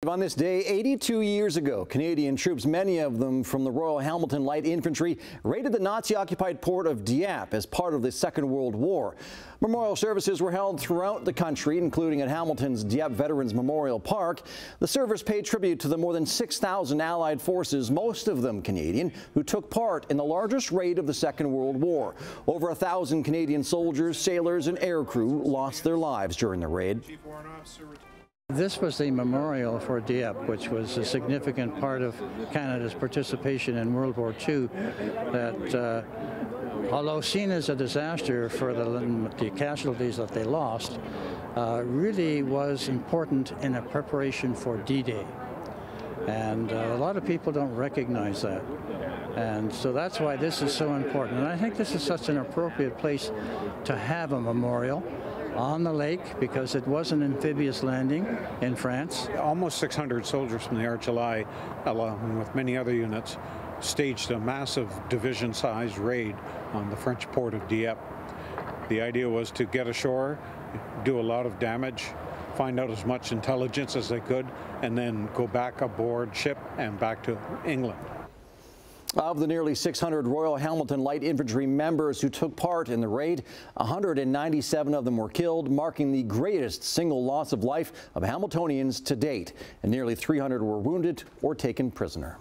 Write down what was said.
On this day, 82 years ago, Canadian troops, many of them from the Royal Hamilton Light Infantry, raided the Nazi-occupied port of Dieppe as part of the Second World War. Memorial services were held throughout the country, including at Hamilton's Dieppe Veterans Memorial Park. The service paid tribute to the more than 6,000 Allied forces, most of them Canadian, who took part in the largest raid of the Second World War. Over 1,000 Canadian soldiers, sailors, and aircrew lost their lives during the raid. This was the memorial for Dieppe, which was a significant part of Canada's participation in World War II, that although seen as a disaster for the casualties that they lost, really was important in a preparation for D-Day. And a lot of people don't recognize that. And so that's why this is so important. And I think this is such an appropriate place to have a memorial on the lake, because it was an amphibious landing in France. Almost 600 soldiers from the RHLI, along with many other units, staged a massive division-sized raid on the French port of Dieppe. The idea was to get ashore, do a lot of damage, find out as much intelligence as they could, and then go back aboard ship and back to England. Of the nearly 600 Royal Hamilton Light Infantry members who took part in the raid, 197 of them were killed, marking the greatest single loss of life of Hamiltonians to date, and nearly 300 were wounded or taken prisoner.